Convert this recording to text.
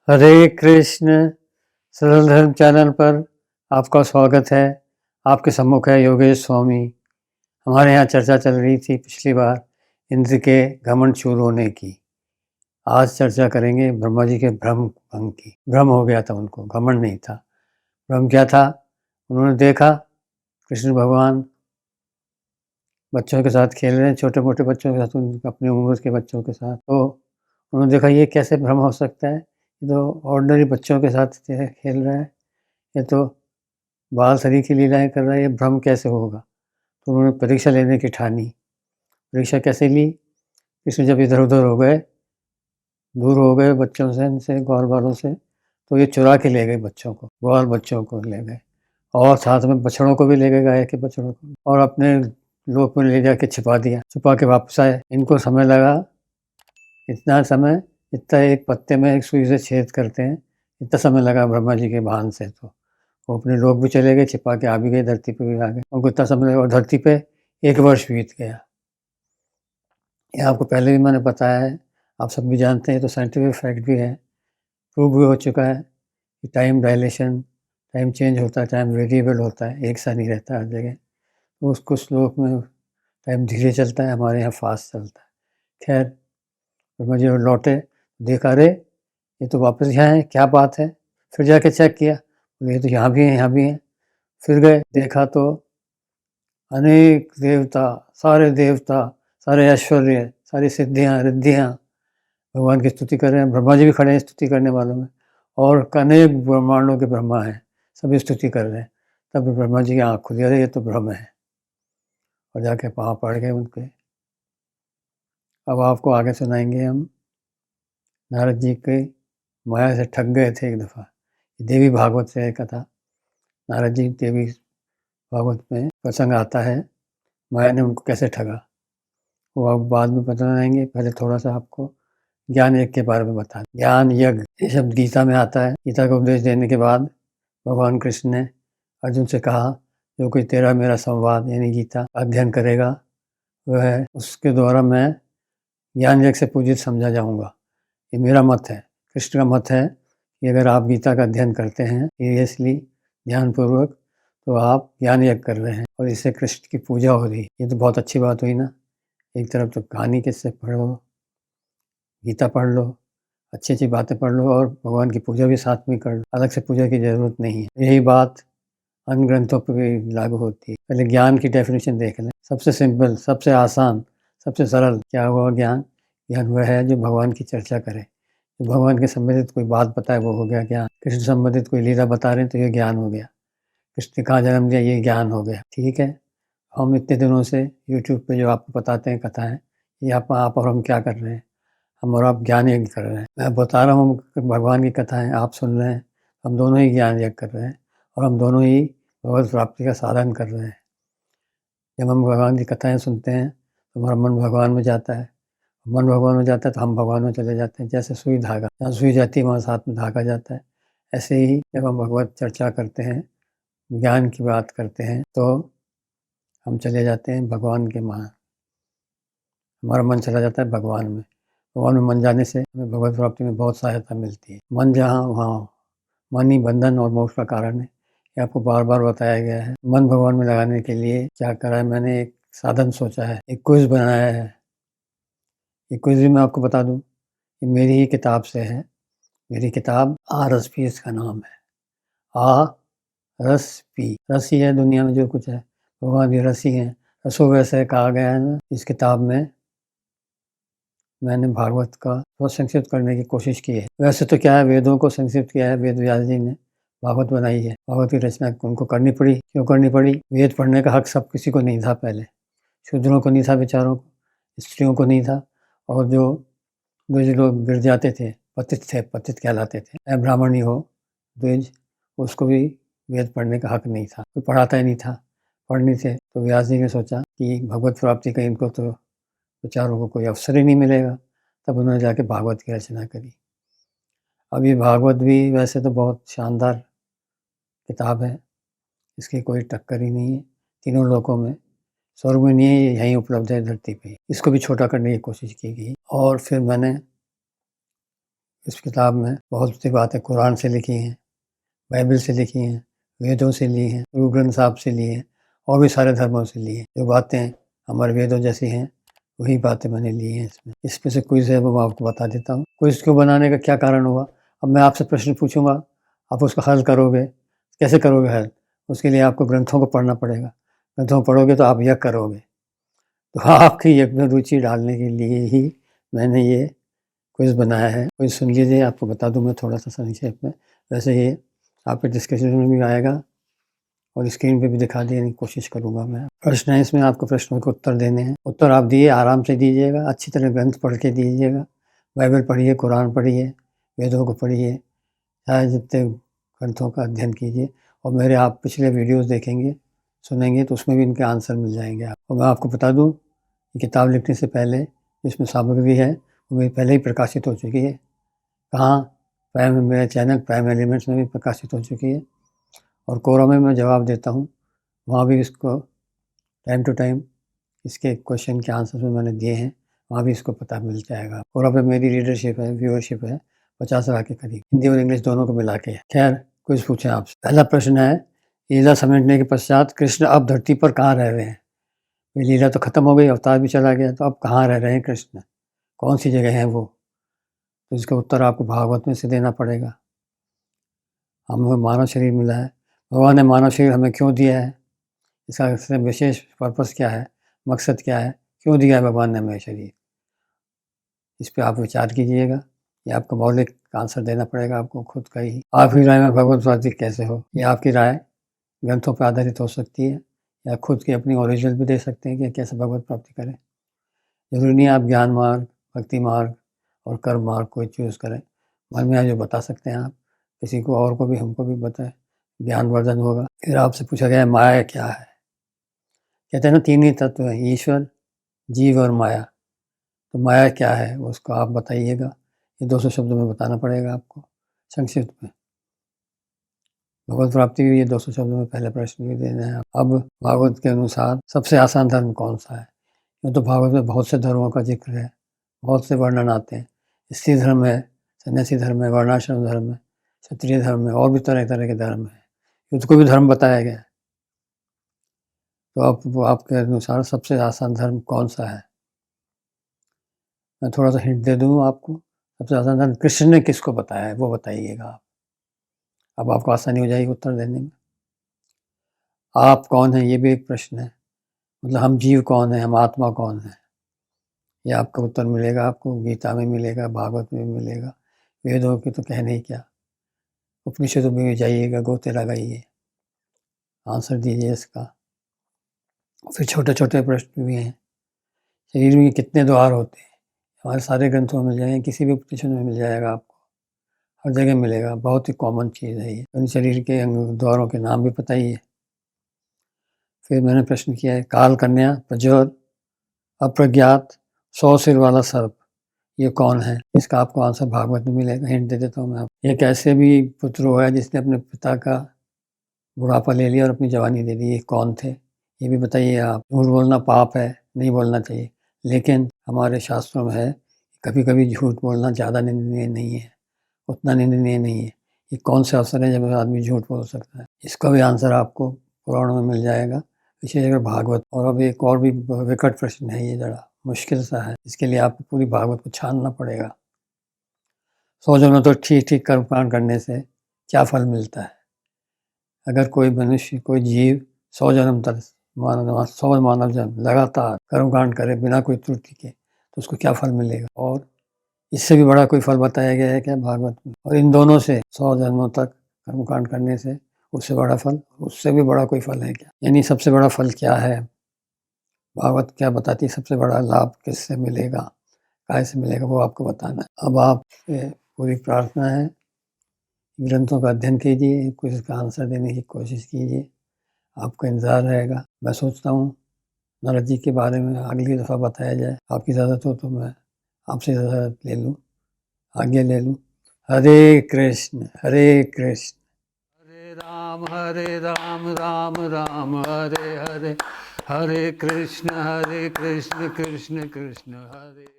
हरे कृष्ण। सरल धर्म चैनल पर आपका स्वागत है। आपके सम्मुख है योगेश स्वामी। हमारे यहाँ चर्चा चल रही थी पिछली बार इंद्र के घमंड चूर होने की। आज चर्चा करेंगे ब्रह्मा जी के भ्रम भंग की। भ्रम हो गया था उनको, घमंड नहीं था। भ्रम क्या था? उन्होंने देखा कृष्ण भगवान बच्चों के साथ खेल रहे हैं, छोटे मोटे बच्चों के साथ, अपनी उम्र के बच्चों के साथ। तो उन्होंने देखा ये कैसे भ्रम हो सकता है, ये तो ऑर्डिनरी बच्चों के साथ खेल रहा है, ये तो बाल शरीर की लीलाएं कर रहा है, ये भ्रम कैसे होगा? तो उन्होंने परीक्षा लेने की ठानी। परीक्षा कैसे ली? कृष्ण जब इधर उधर हो गए, दूर हो गए बच्चों से, इनसे ग्वाल बालों से, तो ये चुरा के ले गए बच्चों को, ग्वाल बच्चों को ले गए, और साथ में बछड़ों को भी ले गए, गाय के बछड़ों को, और अपने लोक में ले जाके छिपा दिया। छुपा के वापस आए। इनको समय लगा इतना समय, इतना एक पत्ते में एक सुई से छेद करते हैं, इतना समय लगा ब्रह्मा जी के भान से। तो वो अपने लोग भी चले गए, छिपा के आ भी गए, धरती पे भी आ गए। उनको इतना समय लगा और धरती पे 1 वर्ष बीत गया। ये आपको पहले भी मैंने बताया है, आप सब भी जानते हैं, तो साइंटिफिक फैक्ट भी है, प्रूव भी हो चुका है कि टाइम डायलेशन, टाइम चेंज होता है, टाइम वेरिएबल होता है, एक सा नहीं रहता हर जगह। तो कुछ लोग में टाइम धीरे चलता है, हमारे यहाँ फास्ट चलता है। खैर, ब्रह्मा जी लौटे, देखा अरे ये तो वापस यहाँ है, क्या बात है? फिर जाके चेक किया, बोले ये तो यहाँ भी है, यहाँ भी है। फिर गए, देखा तो अनेक देवता, सारे ऐश्वर्य, सारी सिद्धियाँ रिद्धियाँ भगवान की स्तुति कर रहे हैं। ब्रह्मा जी भी खड़े हैं स्तुति करने वालों में, और अनेक ब्रह्मांडों के ब्रह्मा हैं, सभी स्तुति कर रहे हैं। तब ब्रह्मा जी की आँख खुली, अरे ये तो भ्रम है, और जाके पाँव पड़ गए उनके। अब आपको आगे सुनाएंगे हम, नारद जी के माया से ठग गए थे एक दफ़ा। देवी भागवत से कथा, नारद जी देवी भागवत में प्रसंग आता है, माया ने उनको कैसे ठगा, वो आप बाद में बताएंगे। पहले थोड़ा सा आपको ज्ञान यज्ञ के बारे में बता। ज्ञान यज्ञ ये शब्द गीता में आता है। गीता का उपदेश देने के बाद भगवान कृष्ण ने अर्जुन से कहा, जो कोई तेरा मेरा संवाद यानी गीता अध्ययन करेगा, वह उसके द्वारा मैं ज्ञान यज्ञ से पूजित समझा जाऊंगा। ये मेरा मत है, कृष्ण का मत है कि अगर आप गीता का अध्ययन करते हैं सीरियसली, ध्यानपूर्वक, तो आप ज्ञान यज्ञ कर रहे हैं और इससे कृष्ण की पूजा हो रही। ये तो बहुत अच्छी बात हुई ना। एक तरफ तो कहानी किससे पढ़ो, गीता पढ़ लो, अच्छी अच्छी बातें पढ़ लो, और भगवान की पूजा भी साथ में कर लो। अलग से पूजा की ज़रूरत नहीं है। यही बात अन्य ग्रंथों पर भी लागू होती है। पहले ज्ञान की डेफिनेशन देख लें। सबसे सिंपल, सबसे आसान, सबसे सरल क्या हुआ ज्ञान? ज्ञान वह है जो भगवान की चर्चा करे, जो भगवान के संबंधित कोई बात बताए, वो हो गया ज्ञान। कृष्ण संबंधित कोई लीला बता रहे हैं तो ये ज्ञान हो गया। कृष्ण ने कहाँ जन्म लिया, ये ज्ञान हो गया। ठीक है, हम इतने दिनों से यूट्यूब पे जो आपको बताते हैं कथाएं, ये आप और हम क्या कर रहे हैं? हम और आप ज्ञान यज्ञ कर रहे हैं। मैं बता रहा हूँ भगवान की कथाएं, आप सुन रहे हैं, हम दोनों ही ज्ञान यज्ञ कर रहे हैं, और हम दोनों ही भगवत प्राप्ति का साधन कर रहे हैं। जब हम भगवान की कथाएं सुनते हैं तो हमारा मन भगवान में जाता है, मन भगवान में जाता है तो हम भगवान में चले जाते हैं। जैसे सुई धागा, जहाँ सुई जाती है वहाँ साथ में धागा जाता है। ऐसे ही जब हम भगवत चर्चा करते हैं, ज्ञान की बात करते हैं, तो हम चले जाते हैं भगवान के वहाँ, हमारा मन चला जाता है भगवान में। भगवान में मन जाने से हमें भगवत प्राप्ति में बहुत सहायता मिलती है। मन जहाँ वहाँ, मन ही बंधन और मोक्ष का कारण है, ये आपको बार बार बताया गया है। मन भगवान में लगाने के लिए क्या करा है, मैंने एक साधन सोचा है, एक क्विज बनाया है। ये क्विज भी मैं आपको बता दूं, ये मेरी ही किताब से है। मेरी किताब RSP इसका नाम है। RSP, रस ही है दुनिया में जो कुछ है, भगवान भी रस ही है। रसो वैसे कहा गया है ना। इस किताब में मैंने भागवत का बहुत संक्षिप्त करने की कोशिश की है। वैसे तो क्या है, वेदों को संक्षिप्त किया है, वेद व्यास जी ने भागवत बनाई है। भागवत की रचना उनको करनी पड़ी। क्यों करनी पड़ी? वेद पढ़ने का हक सब किसी को नहीं था पहले। शूद्रों को नहीं था, बेचारों को, स्त्रियों को नहीं था, और जो द्विज लोग गिर जाते थे, पतित थे, पतित कहलाते थे, चाहे ब्राह्मण ही हो, द्विज, उसको भी वेद पढ़ने का हक नहीं था, कोई पढ़ाता ही नहीं था। पढ़नी थे तो व्यास जी ने सोचा कि भगवत प्राप्ति का इनको तो बेचारों को कोई अवसर ही नहीं मिलेगा। तब उन्होंने जाके भागवत की रचना करी। अब ये भागवत भी वैसे तो बहुत शानदार किताब है, इसकी कोई टक्कर ही नहीं है तीनों लोकों में। स्वर्ग में नहीं है, यहीं उपलब्ध है धरती पे। इसको भी छोटा करने की कोशिश की गई। और फिर मैंने इस किताब में बहुत सी बातें कुरान से लिखी हैं, बाइबल से लिखी हैं, वेदों से ली हैं, गुरु ग्रंथ साहब से ली हैं और भी सारे धर्मों से ली हैं। जो बातें हमारे वेदों जैसी हैं वही बातें मैंने ली हैं इसमें। इसमें से क्विज़ है वो मैं आपको बता देता हूँ। क्विज़ को बनाने का क्या कारण हुआ, अब मैं आपसे प्रश्न पूछूंगा, आप उसका हल करोगे। कैसे करोगे हल? उसके लिए आपको ग्रंथों को पढ़ना पड़ेगा। ग्रंथों को पढ़ोगे तो आप यज्ञ करोगे। तो आपकी यज्ञ में रुचि डालने के लिए ही मैंने ये क्विज़ बनाया है। क्विज़ सुन लीजिए, आपको बता दूँ मैं थोड़ा सा संक्षेप में। वैसे ये आपके डिस्कशन में भी आएगा और स्क्रीन पे भी दिखा देने की कोशिश करूँगा मैं। प्रश्न है इसमें, आपको प्रश्नों के उत्तर देने हैं। उत्तर आप दिए, आराम से दीजिएगा, अच्छी तरह ग्रंथ पढ़ के दीजिएगा। बाइबल पढ़िए, कुरान पढ़िए, वेदों को पढ़िए, चाहे जितने ग्रंथों का अध्ययन कीजिए और मेरे आप पिछले वीडियोज़ देखेंगे, सुनेंगे तो उसमें भी इनके आंसर मिल जाएंगे आपको। मैं आपको बता दूँ कि किताब लिखने से पहले इसमें सामग्री है वो मेरी पहले ही प्रकाशित हो चुकी है। कहाँ? प्राइम, मेरे चैनल प्राइम एलिमेंट्स में भी प्रकाशित हो चुकी है और कोरा में मैं जवाब देता हूँ, वहाँ भी इसको टाइम टू टाइम इसके क्वेश्चन के आंसर में मैंने दिए हैं, वहाँ भी इसको पता मिल जाएगा। कोरा पे मेरी रीडरशिप है, व्यूअरशिप है 50,000 के करीब, हिंदी और इंग्लिश दोनों को मिला के। खैर, कुछ पूछें आपसे। पहला प्रश्न है, लीला समेटने के पश्चात कृष्ण अब धरती पर कहाँ रह रहे हैं? लीला तो खत्म हो गई, अवतार भी चला गया, तो अब कहाँ रह रहे हैं कृष्ण? कौन सी जगह है वो? तो इसका उत्तर आपको भागवत में से देना पड़ेगा। हमें मानव शरीर मिला है, भगवान ने मानव शरीर हमें क्यों दिया है, इसका विशेष पर्पस क्या है, मकसद क्या है, क्यों दिया है भगवान ने हमें शरीर? इस पर आप विचार कीजिएगा। ये आपको मौलिक आंसर देना पड़ेगा आपको खुद का ही। आपकी राय में भगवत प्राप्ति कैसे हो, ये आपकी राय ग्रंथों पर आधारित हो सकती है या खुद की अपनी ओरिजिनल भी दे सकते हैं कि कैसे भगवत प्राप्ति करें। जरूरी नहीं आप ज्ञान मार्ग, भक्ति मार्ग और कर्म मार्ग कोई चूज़ करें। मन में जो बता सकते हैं आप, किसी को और को भी, हमको भी बताएं, ज्ञानवर्धन होगा। फिर आपसे पूछा गया माया क्या है? कहते हैं ना तीन ही तत्व हैं, ईश्वर, जीव और माया। तो माया क्या है उसको आप बताइएगा। ये 200 शब्दों में बताना पड़ेगा आपको संक्षिप्त में। भगवत प्राप्ति के लिए 200 शब्दों में पहले प्रश्न भी देना है। अब भागवत के अनुसार सबसे आसान धर्म कौन सा है? यूँ तो भागवत में बहुत से धर्मों का जिक्र है, बहुत से वर्णन आते हैं। स्त्री धर्म है, सन्यासी धर्म है, वर्णाश्रम धर्म है, क्षत्रिय धर्म है और भी तरह तरह के धर्म है। युद्ध को भी धर्म बताया गया है। तो आपके अनुसार सबसे आसान धर्म कौन सा है? मैं थोड़ा सा हिंट दे दूँ आपको। सबसे आसान धर्म कृष्ण ने किसको बताया है वो बताइएगा आप। अब आपको आसानी हो जाएगी उत्तर देने में। आप कौन हैं ये भी एक प्रश्न है, मतलब हम जीव कौन है, हम आत्मा कौन है, ये आपका उत्तर मिलेगा आपको। गीता में मिलेगा, भागवत में मिलेगा, वेदों की तो कहने ही क्या, उपनिषदों में भी जाइएगा, गोते लगाइए, आंसर दीजिए इसका। फिर छोटे छोटे प्रश्न भी हैं, शरीर में कितने द्वार होते हैं, हमारे सारे ग्रंथों में मिल जाएंगे, किसी भी उपनिषद में मिल जाएगा आपको, हर जगह मिलेगा। बहुत ही कॉमन चीज़ है ये। इन शरीर के अंग द्वारों के नाम भी पता ही है। फिर मैंने प्रश्न किया है, काल कन्या, प्रज्वल, अप्रज्ञात, 100 सिर वाला सर्प, ये कौन है? इसका आपको आंसर भागवत में मिलेगा। हिंट दे देता हूँ मैं आपको। एक ऐसे भी पुत्र हुआ है जिसने अपने पिता का बुढ़ापा ले लिया और अपनी जवानी दे दी, ये कौन थे ये भी बताइए आप। झूठ बोलना पाप है, नहीं बोलना चाहिए, लेकिन हमारे शास्त्रों में है कभी कभी झूठ बोलना ज़्यादा निंदनीय नहीं है, उतना निंदनीय नहीं है। ये कौन से अवसर है जब आदमी झूठ बोल सकता है? इसका भी आंसर आपको पुराणों में मिल जाएगा, विशेषकर भागवत। और अब एक और भी विकट प्रश्न है, ये ज़रा मुश्किल सा है, इसके लिए आपको पूरी भागवत को छानना पड़ेगा। 100 जन्म तो ठीक ठीक कर्मकांड करने से क्या फल मिलता है? अगर कोई मनुष्य, कोई जीव 100 जन्म तक 100 मानव जन्म लगातार कर्मकांड करे बिना कोई त्रुटि के, तो उसको क्या फल मिलेगा? और इससे भी बड़ा कोई फल बताया गया है क्या भागवत में? और इन दोनों से 100 जन्मों तक कर्मकांड करने से उससे बड़ा फल, उससे भी बड़ा कोई फल है क्या? यानी सबसे बड़ा फल क्या है? भागवत क्या बताती है? सबसे बड़ा लाभ किससे मिलेगा, काय से मिलेगा, वो आपको बताना है। अब आप पूरी प्रार्थना है, ग्रंथों का अध्ययन कीजिए, कुछ इसका आंसर देने की कोशिश कीजिए, आपका इंतज़ार रहेगा। मैं सोचता हूँ नारद जी के बारे में अगली दफ़ा बताया जाए। आपकी इजाज़त हो तो मैं आपसे इजाज़त ले लूँ, आज्ञा ले लूँ। हरे कृष्ण हरे कृष्ण, हरे राम राम राम हरे हरे, हरे कृष्ण कृष्ण कृष्ण हरे।